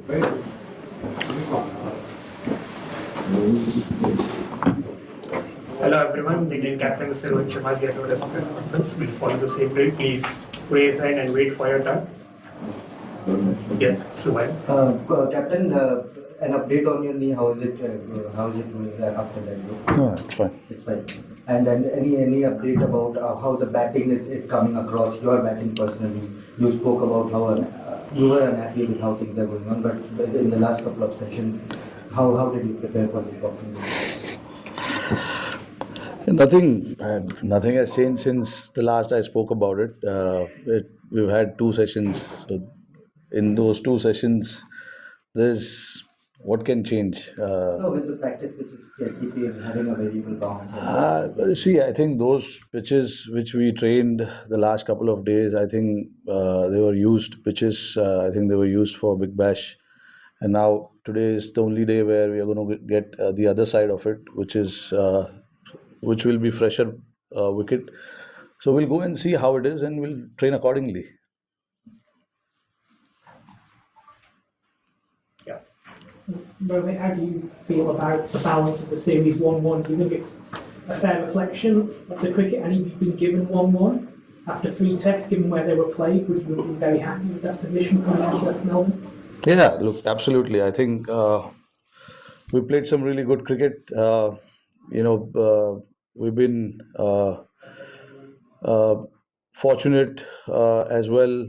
Hello everyone, the Indian captain Mr. Rohit Sharma is here to address the press conference. We'll follow the same drill. Please raise hand and wait for your turn. Yes, Suhail. Captain, an update on your knee. How is it? How is it going after that? No, it's fine. It's fine. And then any update about how the batting is coming across? Your batting personally. You spoke about how you were unhappy with how things are going on, but in the last couple of sessions, how did you prepare for this boxing day? Nothing has changed since the last I spoke about it. We've had 2 sessions. So in those 2 sessions, there's what can change. No, with the practice which is keeping having a variable bounce. See, I think those pitches which we trained the last couple of days, I think they were used pitches. I think they were used for Big Bash. And now today is the only day where we are going to get the other side of it, which will be fresher wicket. So we'll go and see how it is, and we'll train accordingly. Yeah. Rohit, how do you feel about the balance of the series 1-1? Do you think it's a fair reflection of the cricket, and you've been given 1-1 after 3 tests, given where they were played? Would you be very happy with that position coming out of Melbourne? Yeah, look, absolutely. I think we played some really good cricket. We've been fortunate as well.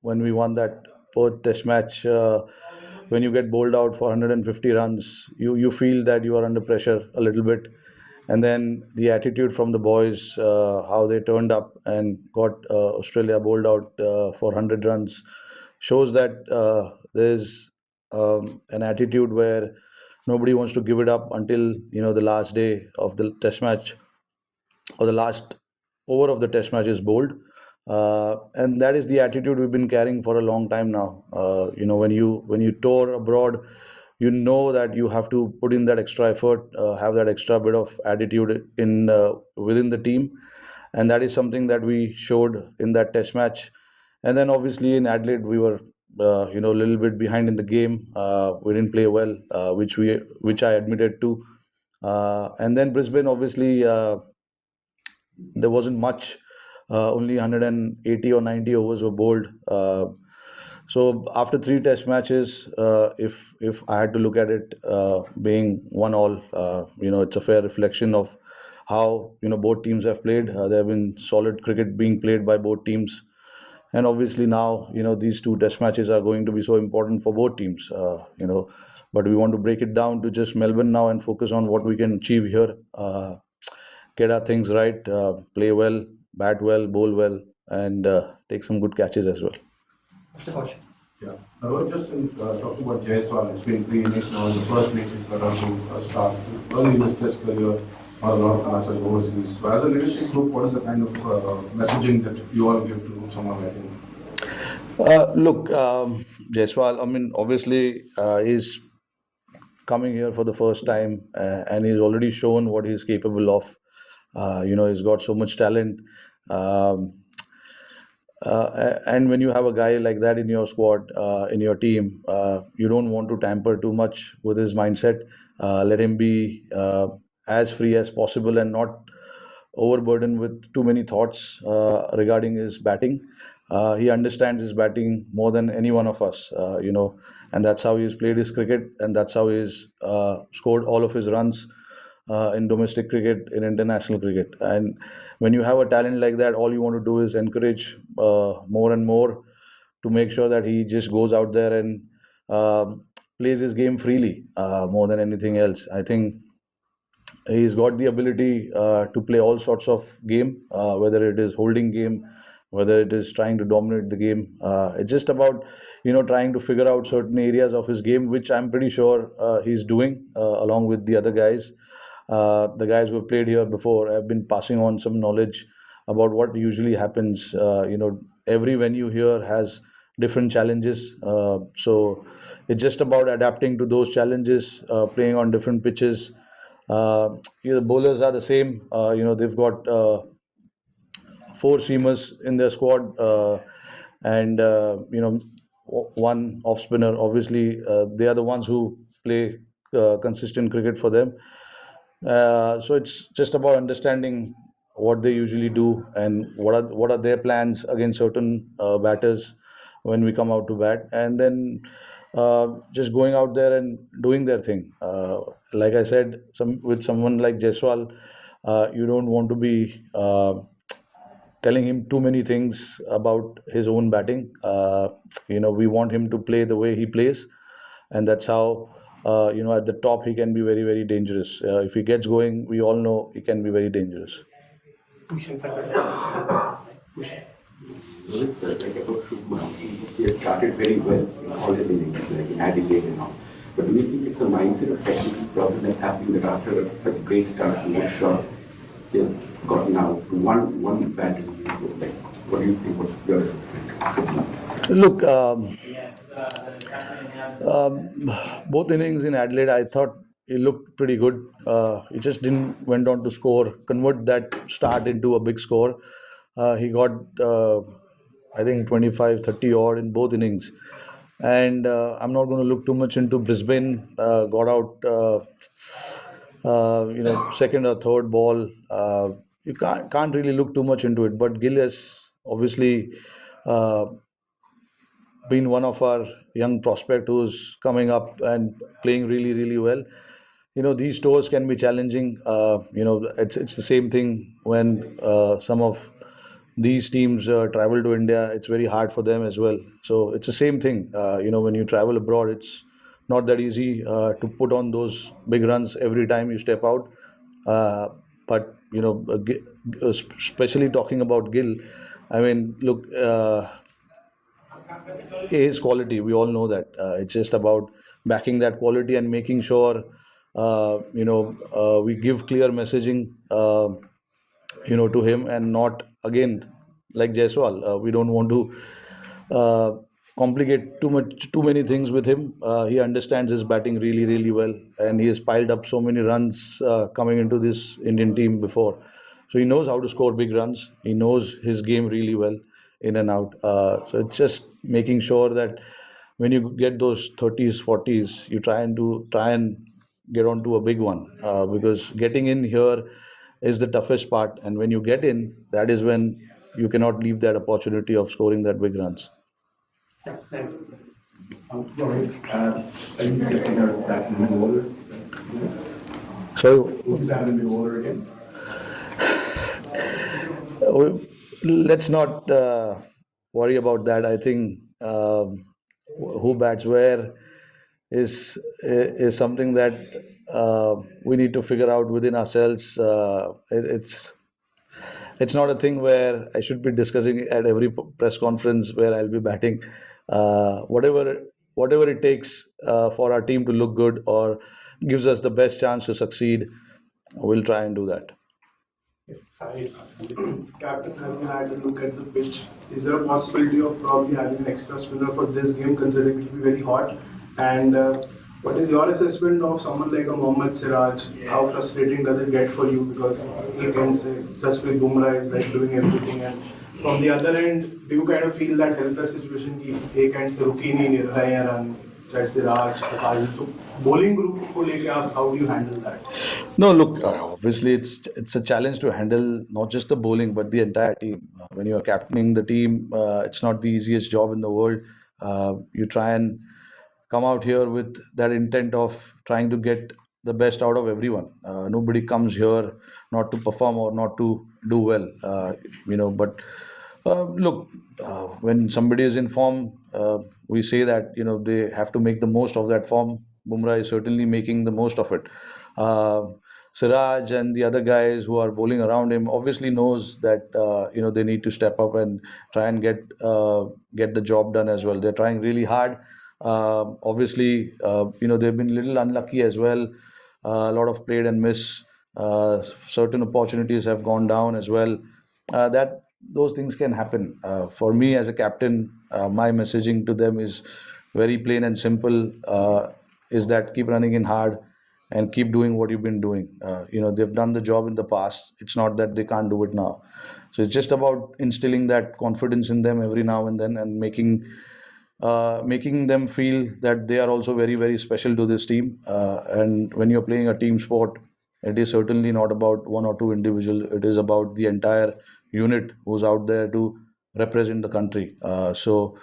When we won that Perth Test match, when you get bowled out for 150 runs, you feel that you are under pressure a little bit. And then the attitude from the boys, how they turned up and got Australia bowled out for 100 runs, shows that there's an attitude where nobody wants to give it up until the last day of the test match or the last over of the test match is bowled, and that is the attitude we've been carrying for a long time now. When you tour abroad, you know that you have to put in that extra effort, have that extra bit of attitude in within the team, and that is something that we showed in that test match. And then obviously in Adelaide we were a little bit behind in the game. We didn't play well, which I admitted to. And then Brisbane, obviously there wasn't much. Only 180 or 90 overs were bowled. So after 3 test matches, if I had to look at it being 1-1, it's a fair reflection of how both teams have played. There have been solid cricket being played by both teams. And obviously now, these 2 test matches are going to be so important for both teams, but we want to break it down to just Melbourne now and focus on what we can achieve here, get our things right, play well, bat well, bowl well, and take some good catches as well. Mr. Kaushik. Yeah. Now, just talking about Jaiswal, it's been 3 innings now. The first match is got on to start early in his test career. Not a lot of matches overseas. So, as a leadership group, what is the kind of messaging that you all give to someone like him? Look, Jaiswal, obviously he's coming here for the first time, and he's already shown what he's capable of. He's got so much talent. And when you have a guy like that in your squad, in your team, you don't want to tamper too much with his mindset. Let him be as free as possible and not overburdened with too many thoughts regarding his batting. He understands his batting more than any one of us, and that's how he's played his cricket, and that's how he's scored all of his runs in domestic cricket, in international cricket. And when you have a talent like that, all you want to do is encourage more and more to make sure that he just goes out there and plays his game freely more than anything else. I think he's got the ability to play all sorts of game, whether it is holding game, whether it is trying to dominate the game. It's just about trying to figure out certain areas of his game, which I'm pretty sure he's doing along with the other guys. The guys who have played here before have been passing on some knowledge about what usually happens. Every venue here has different challenges, so it's just about adapting to those challenges, playing on different pitches. The bowlers are the same. They've got 4 seamers in their squad, and one off spinner. Obviously, they are the ones who play consistent cricket for them. So it's just about understanding what they usually do and what are their plans against certain batters when we come out to bat, and then just going out there and doing their thing. Like I said, with someone like Jaiswal, you don't want to be telling him too many things about his own batting. We want him to play the way he plays, and that's how at the top he can be very, very dangerous. If he gets going, we all know he can be very dangerous. Bhushan sir. Bhushan. Rohit, like about Shubman, he had started very well in all his innings, like in Adelaide and all. But do you think it's a mindset or technical problem that's happening that after such great starts and good shots, he has gotten out to one battle? So, like, what do you think? What's your assessment? Look, both innings in Adelaide, I thought he looked pretty good. He just didn't went on to convert that start into a big score. He got, I think, 25, 30 odd in both innings. And I'm not going to look too much into Brisbane. Got out, second or third ball. You can't really look too much into it. But Gill has obviously uh, been one of our young prospect who's coming up and playing really, really well. These tours can be challenging. It's the same thing when some of these teams travel to India. It's very hard for them as well. So it's the same thing. When you travel abroad, it's not that easy to put on those big runs every time you step out. But especially talking about Gill, I mean, look. His quality, we all know that. It's just about backing that quality and making sure we give clear messaging to him, and not again like Jaiswal. We don't want to complicate too many things with him. He understands his batting really, really well, and he has piled up so many runs coming into this Indian team before. So he knows how to score big runs. He knows his game really well, in and out. So it's just making sure that when you get those 30s, 40s, you try and get onto a big one, because getting in here is the toughest part. And when you get in, that is when you cannot leave that opportunity of scoring that big runs. Yeah, thank you. Rohit, are you getting that in the order? So Would that in the order again? let's not worry about that. I think who bats where is something that we need to figure out within ourselves. It's not a thing where I should be discussing at every press conference where I'll be batting. Whatever it takes for our team to look good or gives us the best chance to succeed, we'll try and do that. Yes, sorry. Captain, have you had a look at the pitch? Is there a possibility of probably having an extra spinner for this game, considering it will be very hot? And what is your assessment of someone like a Mohammad Siraj? How frustrating does it get for you? Because you can say just with Bumrah is like doing everything, and from the other end, do you kind of feel that helpless situation कि एक end से रुक ही नहीं रहे हैं run, चाहे Siraj, तो bowling group को लेके आप how do you handle that? No, look, obviously it's a challenge to handle not just the bowling but the entire team. When you are captaining the team, it's not the easiest job in the world. You try and come out here with that intent of trying to get the best out of everyone. Nobody comes here not to perform or not to do well, But look, when somebody is in form, we say that they have to make the most of that form. Bumrah is certainly making the most of it. Siraj and the other guys who are bowling around him obviously knows that they need to step up and try and get the job done as well. They're trying really hard. Obviously, they've been a little unlucky as well. A lot of played and miss. Certain opportunities have gone down as well. That those things can happen. For me as a captain, my messaging to them is very plain and simple. Is that keep running in hard and keep doing what you've been doing. They've done the job in the past. It's not that they can't do it now. So it's just about instilling that confidence in them every now and then and making making them feel that they are also very, very special to this team. And when you're playing a team sport, it is certainly not about one or two individuals. It is about the entire unit who's out there to represent the country. So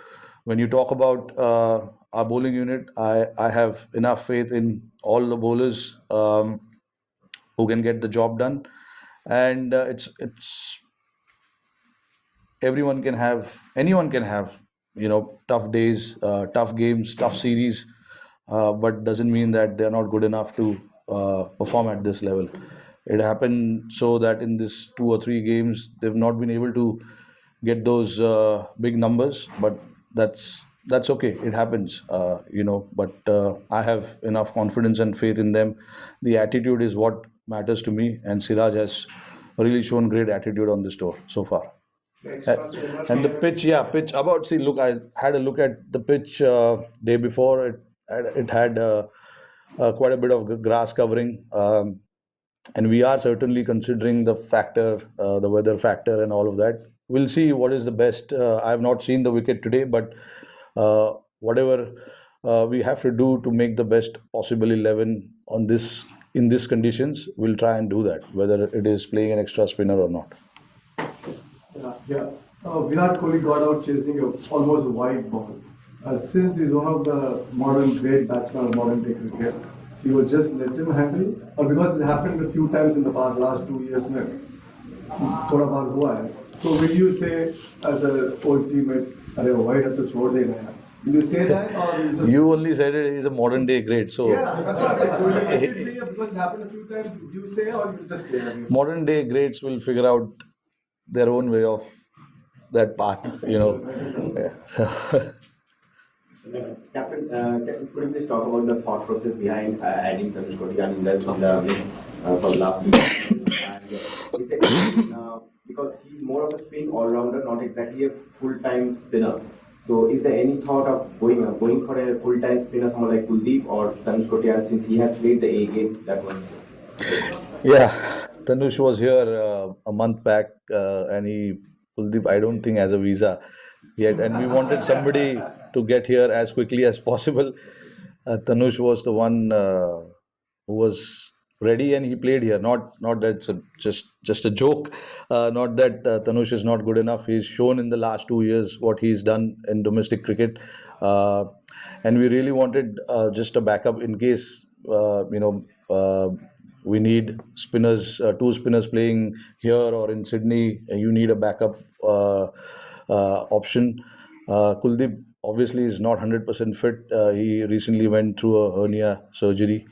when you talk about our bowling unit, I have enough faith in all the bowlers who can get the job done. And it's anyone can have tough days, tough games, tough series, but doesn't mean that they're not good enough to perform at this level. It happened so that in this 2 or 3 games they've not been able to get those big numbers, but that's okay. It happens, but I have enough confidence and faith in them. The attitude is what matters to me, and Siraj has really shown great attitude on this tour so far. And the pitch, yeah, pitch. About see, look, I had a look at the pitch day before. It had quite a bit of grass covering, and we are certainly considering the weather factor, and all of that. We'll see what is the best. I have not seen the wicket today, but whatever we have to do to make the best possible 11 on this in these conditions, we'll try and do that, whether it is playing an extra spinner or not. Yeah. Virat Kohli got out chasing almost a wide ball. Since he's one of the modern great batsmen of modern day cricket, so you will just let him handle, or because it happened a few times in the last 2 years में थोड़ा बार हुआ है. So will you say as an old teammate, अरे wide है तो छोड़ देना यार? Will you say that, or you just... You only said it is a modern day great, so Yeah, that's what I'm saying. So will you because it happened a few times, would you say, or you just say? modern day greats will figure out their own way of that path. Yeah. Captain, could you please talk about the thought process behind adding Tanush Kotiyan in the mix for the last two and because he's more of a spin all-rounder, not exactly a full-time spinner. So is there any thought of going for a full-time spinner, someone like Kuldeep or Tanush Kotiyan, since he has played the A game? That one. Yeah, Tanush was here a month back, and Kuldeep, I don't think, has a visa yet, and we wanted somebody to get here as quickly as possible. Tanush was the one who was ready, and he played here. Not that it's just a joke. Not that Tanush is not good enough. He's shown in the last 2 years what he's done in domestic cricket, and we really wanted just a backup in case we need spinners, 2 spinners playing here or in Sydney. You need a backup option. Kuldeep obviously is not 100% fit. He recently went through a hernia surgery.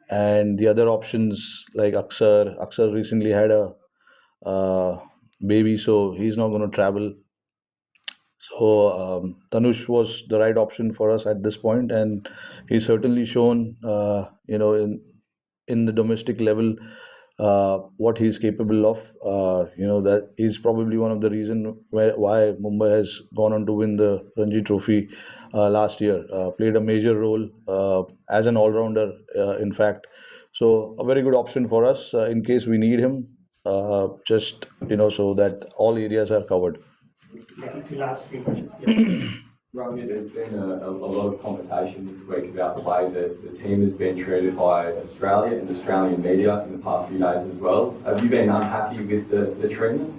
And the other options like Aksar recently had a baby, so he's not going to travel. So Tanush was the right option for us at this point, and he's certainly shown, in the domestic level, what he's capable of. That is probably one of the reasons why Mumbai has gone on to win the Ranji Trophy last year. Played a major role as an all-rounder, in fact. So a very good option for us in case we need him, just so that all areas are covered. The last few questions. Yeah. Ramya, there's been a lot of conversation this week about the way that the team has been treated by Australia and Australian media in the past few days as well. Have you been unhappy with the treatment?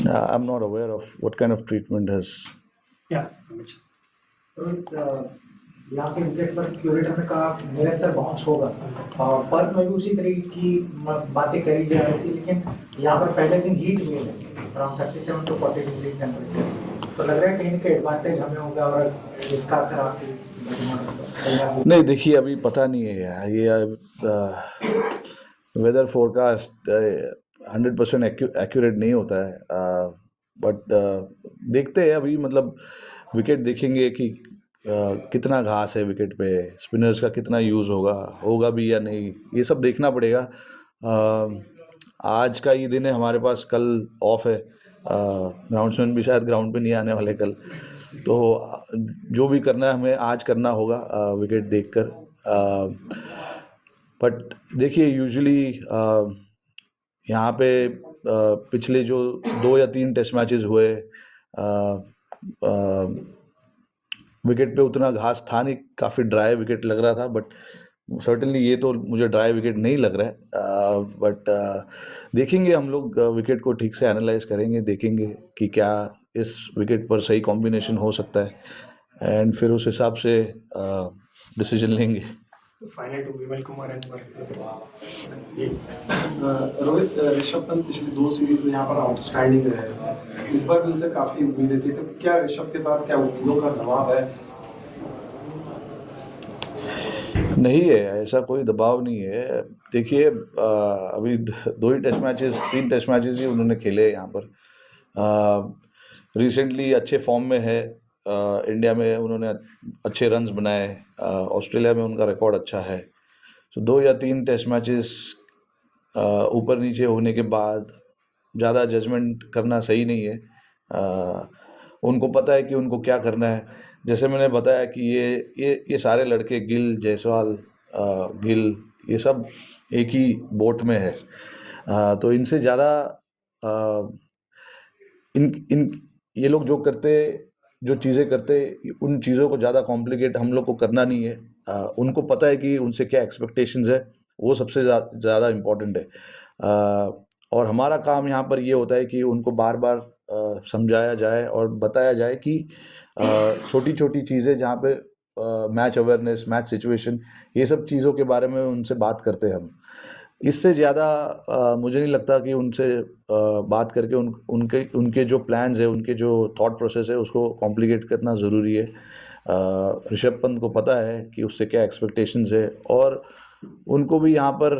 I'm not aware of what kind of treatment has. Yeah. यहाँ के wicket पर curator का निरंतर bounce होगा, पर में भी उसी तरीके की बातें करी जा रही थी, लेकिन यहाँ पर पहले दिन हीट वेव है अराउंड 37 to 40 डिग्री टेम्परेचर, तो लग रहा है कहीं का एडवांटेज हमें होगा और इसका असर आपकी नहीं. देखिए, अभी पता नहीं है यार, ये वेदर फोरकास्ट 100% एक्यूरेट नहीं होता है, बट देखते हैं अभी. मतलब विकेट देखेंगे कि कितना घास है विकेट पे, स्पिनर्स का कितना यूज़ होगा भी या नहीं, ये सब देखना पड़ेगा. आज का ही दिन है हमारे पास, कल ऑफ है. ग्राउंड्समैन भी शायद ग्राउंड पे नहीं आने वाले कल, तो जो भी करना है हमें आज करना होगा विकेट देखकर. बट देखिए, यूजुअली यहाँ पे पिछले जो 2 या 3 टेस्ट मैचेस हुए, विकेट पे उतना घास था नहीं, काफ़ी ड्राई विकेट लग रहा था, बट सर्टेनली ये तो मुझे ड्राई विकेट नहीं लग रहा है। बट देखेंगे हम लोग, विकेट को ठीक से एनालाइज करेंगे, देखेंगे कि क्या इस विकेट पर सही कॉम्बिनेशन हो सकता है, एंड फिर उस हिसाब से डिसीजन लेंगे। Final to Vimal Kumar and Rohit, Rishabh Pant पिछली 2 सीरीज में यहाँ पर आउटस्टैंडिंग रहे, इस बार भी उनसे काफी उम्मीदें थी, तो क्या ऋषभ के साथ क्या उम्मीदों का दबाव है? नहीं है, ऐसा कोई दबाव नहीं है। देखिए, अभी 2 ही टेस्ट मैचेस, 3 टेस्ट मैचेस ही उन्होंने खेले यहाँ पर। रिसेंटली अच्छे फॉर्म में है, इंडिया में उन्होंने अच्छे रन्स बनाए, ऑस्ट्रेलिया में उनका रिकॉर्ड अच्छा है। सो 2 या 3 टेस्ट मैचेस ऊपर नीचे होने के बाद ज़्यादा जजमेंट करना सही नहीं है। उनको पता है कि उनको क्या करना है। जैसे मैंने बताया कि ये सारे लड़के, गिल, जायसवाल, गिल, ये सब एक ही बोट में है। तो इनसे ज़्यादा इन ये लोग जो चीज़ें करते, उन चीज़ों को ज़्यादा कॉम्प्लिकेट हम लोग को करना नहीं है। उनको पता है कि उनसे क्या एक्सपेक्टेशंस है, वो सबसे ज़्यादा इम्पोर्टेंट है। और हमारा काम यहाँ पर ये होता है कि उनको बार बार समझाया जाए और बताया जाए कि छोटी छोटी चीज़ें जहाँ पे मैच अवेयरनेस, मैच सिचुएशन, ये सब चीज़ों के बारे में उनसे बात करते हैं हम। इससे ज़्यादा मुझे नहीं लगता कि उनसे बात करके उनके जो प्लान्स है, उनके जो थॉट प्रोसेस है, उसको कॉम्प्लिकेट करना ज़रूरी है। ऋषभ पंत को पता है कि उससे क्या एक्सपेक्टेशंस है, और उनको भी यहाँ पर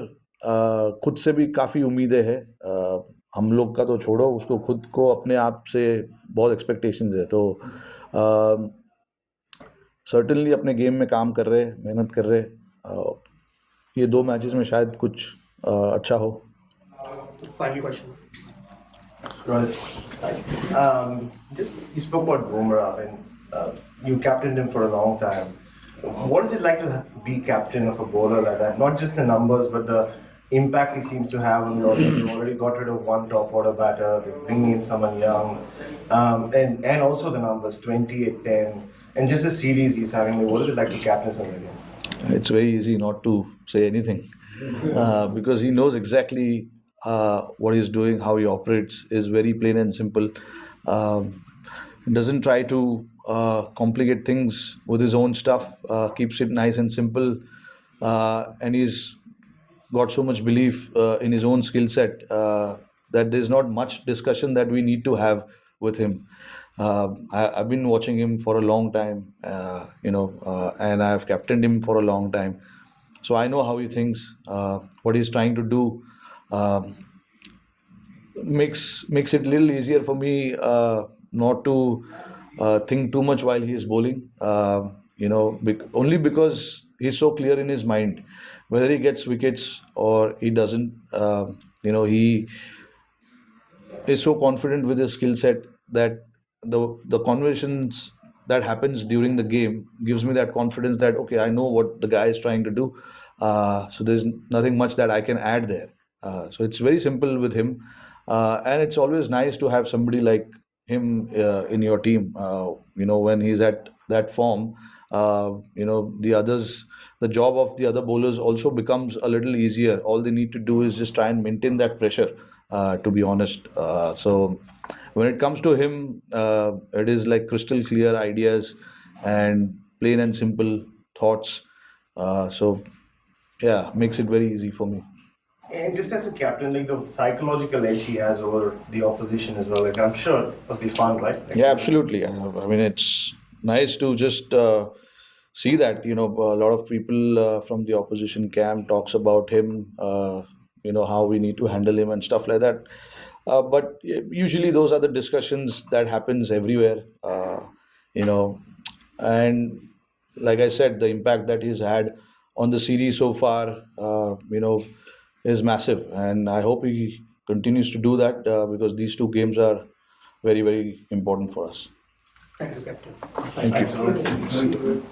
खुद से भी काफ़ी उम्मीदें हैं। हम लोग का तो छोड़ो, उसको खुद को अपने आप से बहुत एक्सपेक्टेशंस है। तो सर्टेनली अपने गेम में काम कर रहे, मेहनत कर रहे। ये 2 मैचेस में शायद कुछ अच्छा हो। Final question. Right. Just you spoke about Bumrah and you captained him for a long time. What is it like to be captain of a bowler like that? Not just the numbers, but the impact he seems to have on your team. You already got rid of one top order batter, bringing in someone young, and also the numbers 28-10, and just the series he's having. What is it like to captain somebody? It's very easy not to say anything because he knows exactly what he's doing, how he operates is very plain and simple. Doesn't try to complicate things with his own stuff, keeps it nice and simple, and he's got so much belief in his own skill set that there's not much discussion that we need to have with him. I've been watching him for a long time, and I've captained him for a long time. So I know how he thinks, what he's trying to do. Makes it a little easier for me not to think too much while he is bowling. Only because he's so clear in his mind, whether he gets wickets or he doesn't. He is so confident with his skill set that the conversations that happens during the game gives me that confidence that okay, I know what the guy is trying to do. So there's nothing much that I can add there. So it's very simple with him, and it's always nice to have somebody like him in your team. When he's at that form, the job of the other bowlers also becomes a little easier. All they need to do is just try and maintain that pressure, to be honest. So when it comes to him, it is like crystal clear ideas and plain and simple thoughts. So yeah, makes it very easy for me. And just as a captain, like the psychological edge he has over the opposition as well, like I'm sure it'll be fun, right? Like, yeah, absolutely. I mean, it's nice to just see that, a lot of people from the opposition camp talks about him, how we need to handle him and stuff like that. But usually those are the discussions that happens everywhere, and like I said, the impact that he's had on the series so far, is massive, and I hope he continues to do that because these 2 games are very, very important for us. Thanks, Captain. Thank you.